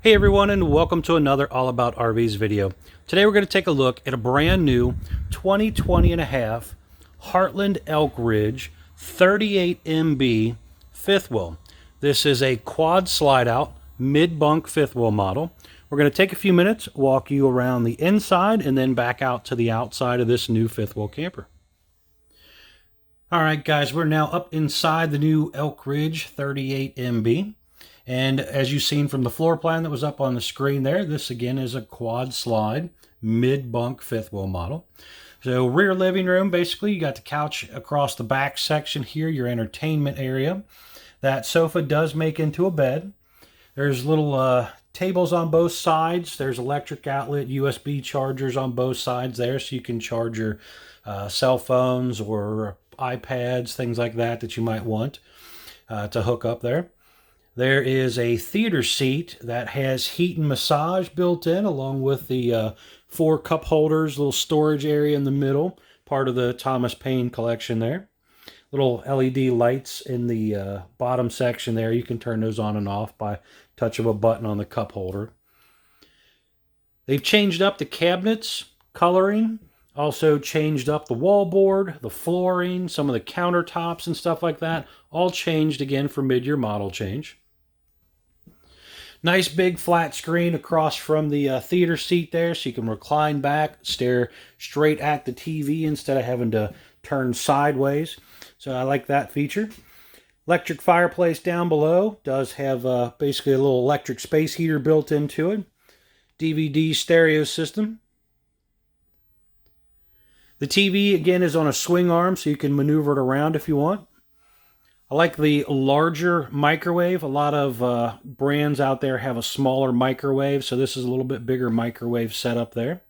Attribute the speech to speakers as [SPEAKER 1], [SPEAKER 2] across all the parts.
[SPEAKER 1] Hey everyone, and welcome to another All About RVs video. Today we're going to take a look at a brand new 2020 and a half Heartland Elkridge 38MB fifth wheel. This is a quad slide out mid-bunk fifth wheel model. We're going to take a few minutes, walk you around the inside, and then back out to the outside of this new fifth wheel camper. Alright guys, we're now up inside the new Elkridge 38MB. And as you've seen from the floor plan that was up on the screen there, this again is a quad slide mid-bunk fifth wheel model. So rear living room, basically you got the couch across the back section here, your entertainment area. That sofa does make into a bed. There's little tables on both sides. There's electric outlet, USB chargers on both sides there, so you can charge your cell phones or iPads, things like that you might want to hook up there. There is a theater seat that has heat and massage built in, along with the 4 cup holders, little storage area in the middle, part of the Thomas Paine collection there. Little LED lights in the bottom section there. You can turn those on and off by touch of a button on the cup holder. They've changed up the cabinets, coloring, also changed up the wallboard, the flooring, some of the countertops and stuff like that. All changed again for mid-year model change. Nice big flat screen across from the theater seat there, so you can recline back, stare straight at the TV instead of having to turn sideways. So I like that feature. Electric fireplace down below. Does have basically a little electric space heater built into it. DVD stereo system. The TV again is on a swing arm, so you can maneuver it around if you want. I like the larger microwave. A lot of brands out there have a smaller microwave, so this is a little bit bigger microwave setup there.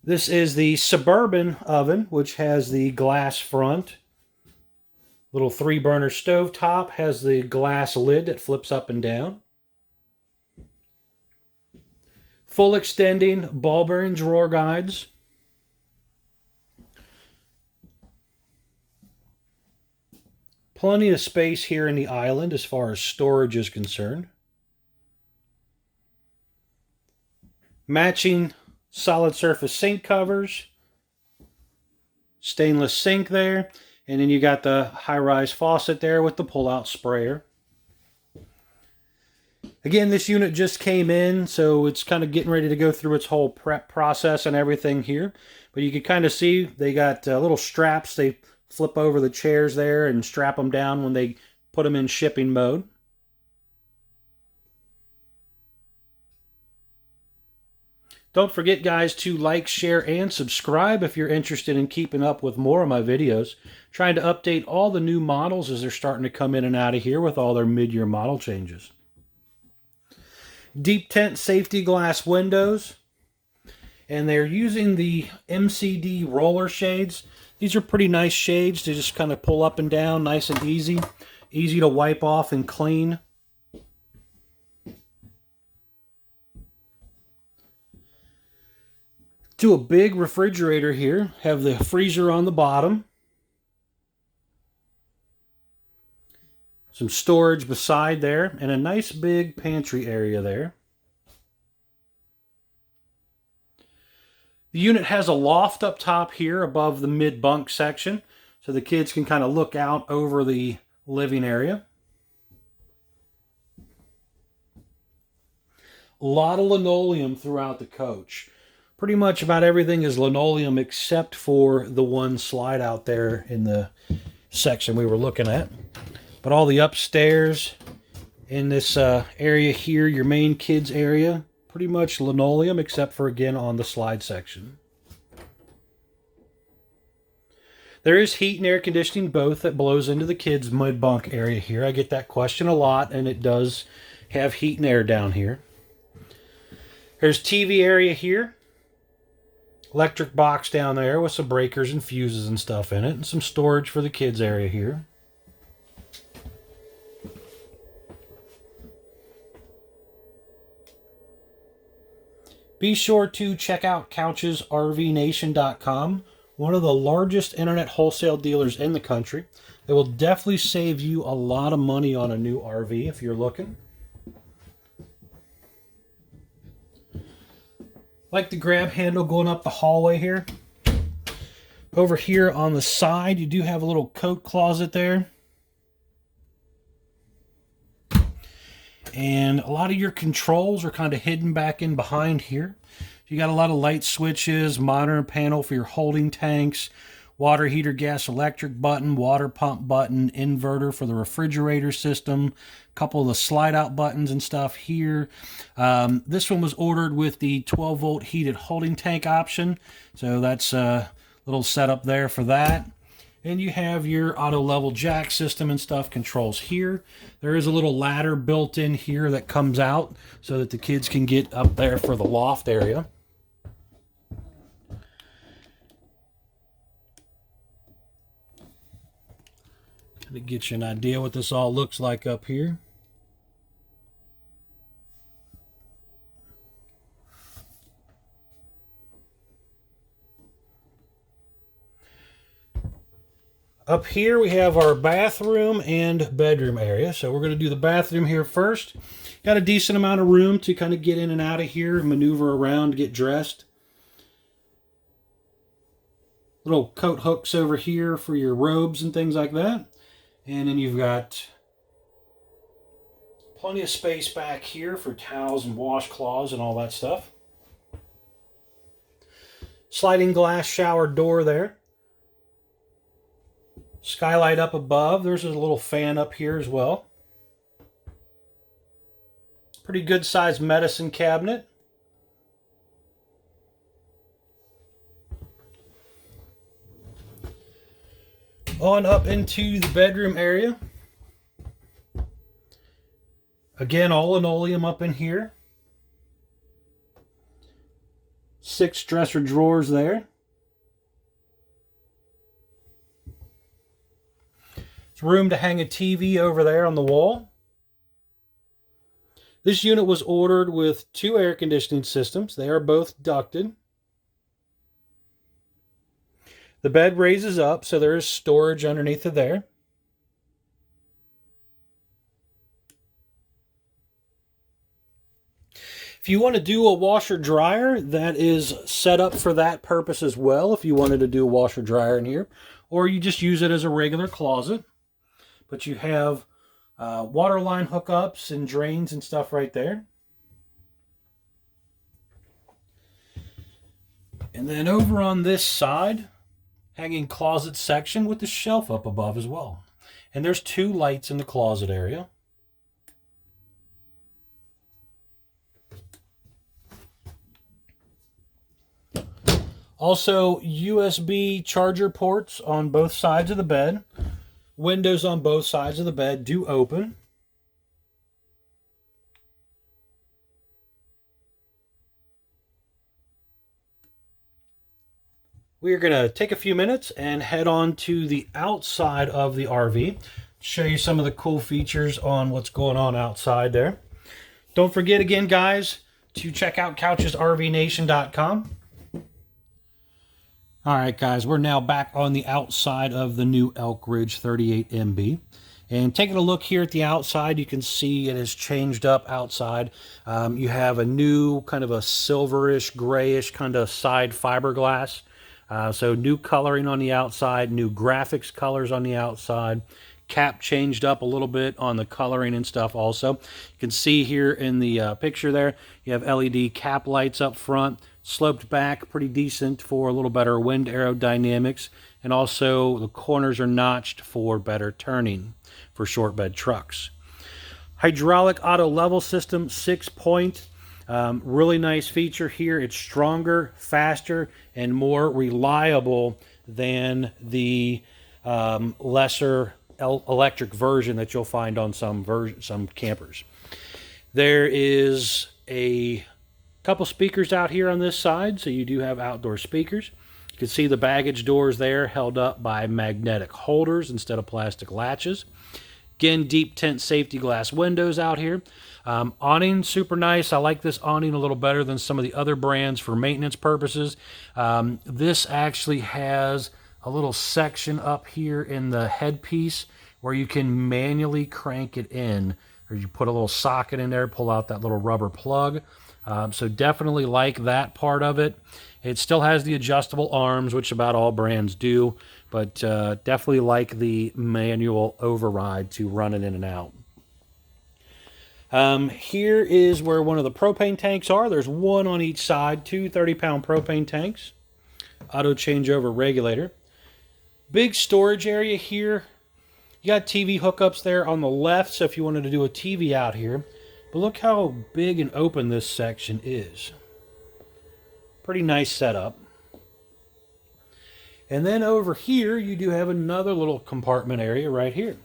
[SPEAKER 1] This is the Suburban oven, which has the glass front. Little 3-burner stove top, has the glass lid that flips up and down. Full extending ball bearing drawer guides. Plenty of space here in the island as far as storage is concerned. Matching solid surface sink covers. Stainless sink there. And then you got the high-rise faucet there with the pull-out sprayer. Again, this unit just came in, so it's kind of getting ready to go through its whole prep process and everything here. But you can kind of see they got little straps. They flip over the chairs there and strap them down when they put them in shipping mode. Don't forget, guys, to like, share, and subscribe if you're interested in keeping up with more of my videos. Trying to update all the new models as they're starting to come in and out of here with all their mid-year model changes. Deep tent safety glass windows. And they're using the MCD roller shades. These are pretty nice shades to just kind of pull up and down, nice and easy. Easy to wipe off and clean. To a big refrigerator here. Have the freezer on the bottom. Some storage beside there. And a nice big pantry area there. The unit has a loft up top here above the mid-bunk section, so the kids can kind of look out over the living area. A lot of linoleum throughout the coach. Pretty much about everything is linoleum except for the one slide out there in the section we were looking at. But all the upstairs in this area here, your main kids area, pretty much linoleum, except for, again, on the slide section. There is heat and air conditioning both that blows into the kids' mid-bunk area here. I get that question a lot, and it does have heat and air down here. There's TV area here. Electric box down there with some breakers and fuses and stuff in it, and some storage for the kids' area here. Be sure to check out couchesrvnation.com, one of the largest internet wholesale dealers in the country. It will definitely save you a lot of money on a new RV if you're looking. Like the grab handle going up the hallway here. Over here on the side, you do have a little coat closet there. And a lot of your controls are kind of hidden back in behind here. You got a lot of light switches, monitor panel for your holding tanks, water heater, gas, electric button, water pump button, inverter for the refrigerator system, a couple of the slide out buttons and stuff here. This one was ordered with the 12 volt heated holding tank option. So that's a little setup there for that. And you have your auto level jack system and stuff controls here. There is a little ladder built in here that comes out so that the kids can get up there for the loft area. To get you an idea what this all looks like up here. Up here we have our bathroom and bedroom area. So we're going to do the bathroom here first. Got a decent amount of room to kind of get in and out of here and maneuver around, get dressed. Little coat hooks over here for your robes and things like that. And then you've got plenty of space back here for towels and washcloths and all that stuff. Sliding glass shower door there. Skylight up above. There's a little fan up here as well. Pretty good sized medicine cabinet. On up into the bedroom area. Again, all linoleum up in here. 6 dresser drawers there. There's room to hang a TV over there on the wall. This unit was ordered with 2 air conditioning systems. They are both ducted. The bed raises up, so there is storage underneath of there. If you want to do a washer dryer, that is set up for that purpose as well, if you wanted to do a washer dryer in here, or you just use it as a regular closet. But you have water line hookups and drains and stuff right there. And then over on this side, hanging closet section with the shelf up above as well. And there's 2 lights in the closet area. Also, USB charger ports on both sides of the bed. Windows on both sides of the bed do open. We are going to take a few minutes and head on to the outside of the RV. Show you some of the cool features on what's going on outside there. Don't forget again, guys, to check out couchesrvnation.com. All right, guys, we're now back on the outside of the new Elkridge 38MB. And taking a look here at the outside, you can see it has changed up outside. You have a new kind of a silverish, grayish kind of side fiberglass. So new coloring on the outside, new graphics colors on the outside. Cap changed up a little bit on the coloring and stuff also. You can see here in the picture there, you have LED cap lights up front, sloped back, pretty decent for a little better wind aerodynamics. And also the corners are notched for better turning for short bed trucks. Hydraulic auto level system, 6-point. Really nice feature here. It's stronger, faster, and more reliable than the lesser electric version that you'll find on some campers. There is a couple speakers out here on this side, so you do have outdoor speakers. You can see the baggage doors there held up by magnetic holders instead of plastic latches. Again, deep tint safety glass windows out here. Awning, super nice. I like this awning a little better than some of the other brands for maintenance purposes. This actually has a little section up here in the headpiece where you can manually crank it in, or you put a little socket in there, pull out that little rubber plug. So definitely like that part of it. It still has the adjustable arms, which about all brands do, but definitely like the manual override to run it in and out. Here is where one of the propane tanks are. There's one on each side, two 30-pound propane tanks. Auto changeover regulator. Big storage area here. You got TV hookups there on the left, so if you wanted to do a TV out here. But look how big and open this section is. Pretty nice setup. And then over here, you do have another little compartment area right here.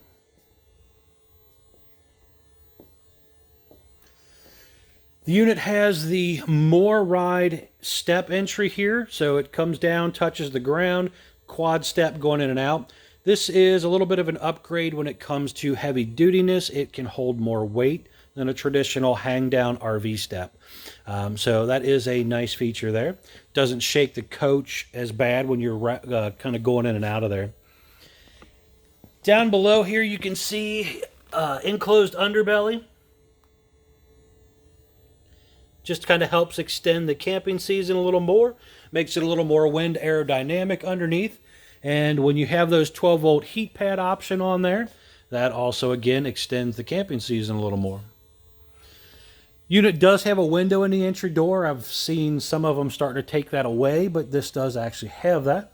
[SPEAKER 1] The unit has the More Ride step entry here, so it comes down, touches the ground, quad step going in and out. This is a little bit of an upgrade when it comes to heavy dutiness. It can hold more weight than a traditional hang down RV step. So that is a nice feature there. Doesn't shake the coach as bad when you're kind of going in and out of there. Down below here you can see enclosed underbelly. Just kind of helps extend the camping season a little more, makes it a little more wind aerodynamic underneath. And when you have those 12-volt heat pad option on there, that also again extends the camping season a little more. Unit does have a window in the entry door. I've seen some of them starting to take that away, but this does actually have that.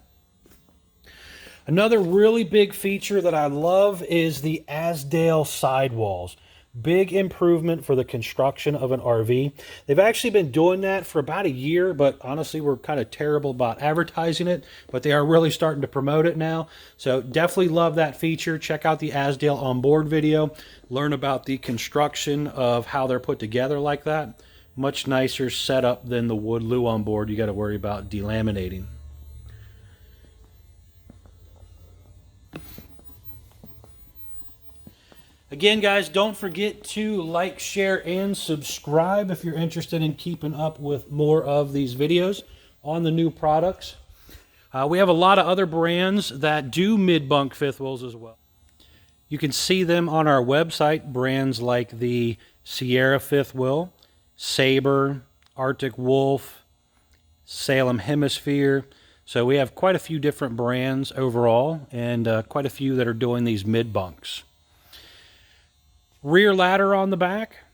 [SPEAKER 1] Another really big feature that I love is the Azdale sidewalls. Big improvement for the construction of an RV. They've actually been doing that for about a year, but honestly, we're kind of terrible about advertising it, but they are really starting to promote it now. So definitely love that feature. Check out the Azdale on board video. Learn about the construction of how they're put together like that. Much nicer setup than the Woodloo on board. You got to worry about delaminating. Again, guys, don't forget to like, share, and subscribe if you're interested in keeping up with more of these videos on the new products. We have a lot of other brands that do mid-bunk fifth wheels as well. You can see them on our website, brands like the Sierra fifth wheel, Sabre, Arctic Wolf, Salem Hemisphere. So we have quite a few different brands overall, and quite a few that are doing these mid-bunks. Rear ladder on the back.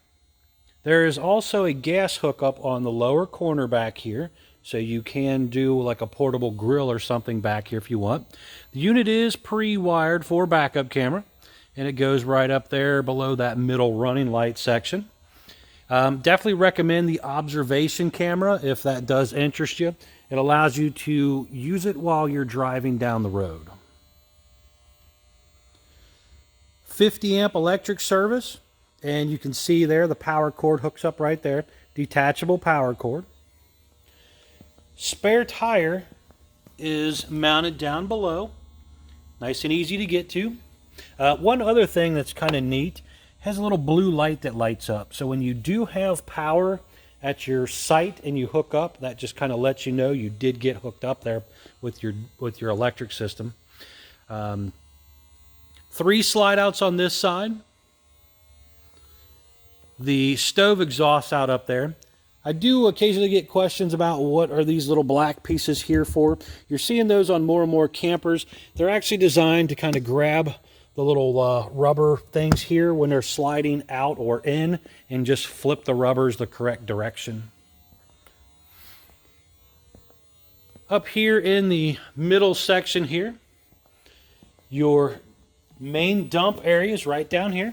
[SPEAKER 1] There is also a gas hookup on the lower corner back here, so you can do like a portable grill or something back here if you want. The unit is pre-wired for backup camera, and it goes right up there below that middle running light section. Definitely recommend the observation camera if that does interest you. It allows you to use it while you're driving down the road. 50 amp electric service, and you can see there the power cord hooks up right there. Detachable power cord. Spare tire is mounted down below. Nice and easy to get to. One other thing that's kind of neat, has a little blue light that lights up. So when you do have power at your site and you hook up, that just kind of lets you know you did get hooked up there with your electric system. 3 slide outs on this side. The stove exhaust out up there. I do occasionally get questions about what are these little black pieces here for. You're seeing those on more and more campers. They're actually designed to kind of grab the little rubber things here when they're sliding out or in, and just flip the rubbers the correct direction. Up here in the middle section here, your main dump area is right down here,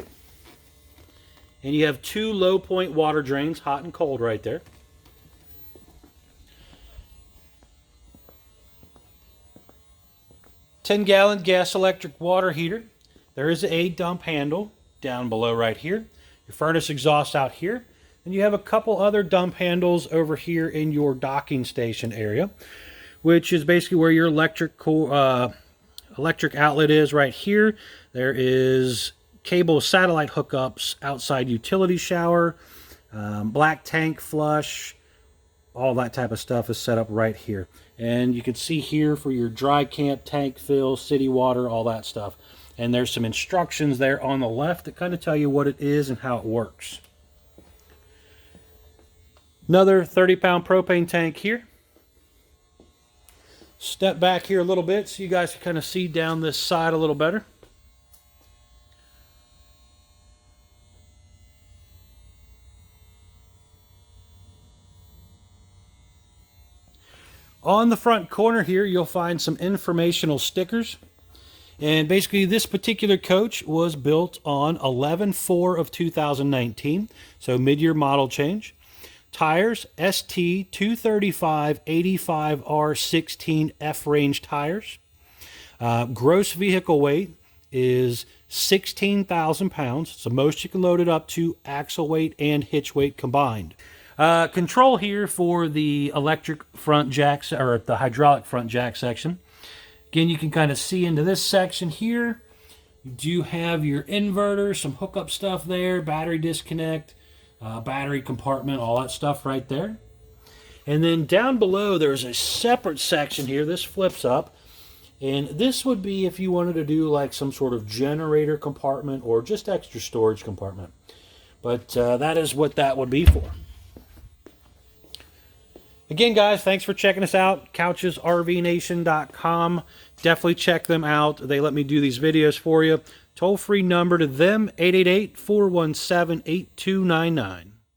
[SPEAKER 1] and you have 2 low point water drains, hot and cold, right there. $10-gallon gas electric water heater. There is a dump handle down below right here. Your furnace exhaust out here, and you have a couple other dump handles over here in your docking station area, which is basically where your electric outlet is right here. There is cable satellite hookups, outside utility shower, black tank flush, all that type of stuff is set up right here. And you can see here for your dry camp, tank fill, city water, all that stuff. And there's some instructions there on the left that kind of tell you what it is and how it works. Another 30-pound propane tank here. Step back here a little bit so you guys can kind of see down this side a little better. On the front corner here, you'll find some informational stickers. And basically, this particular coach was built on 11/4 of 2019, so mid-year model change. Tires, ST 235 85R16 F-range tires. Gross vehicle weight is 16,000 pounds. It's the most you can load it up to, axle weight and hitch weight combined. Control here for the electric front jacks, or the hydraulic front jack section. Again, you can kind of see into this section here. You do have your inverter, some hookup stuff there, battery disconnect, battery compartment, all that stuff right there. And then down below, there's a separate section here. This flips up. And this would be if you wanted to do like some sort of generator compartment or just extra storage compartment. But that is what that would be for. Again, guys, thanks for checking us out. CouchesRVNation.com. Definitely check them out. They let me do these videos for you. Toll-free number to them, 888-417-8299.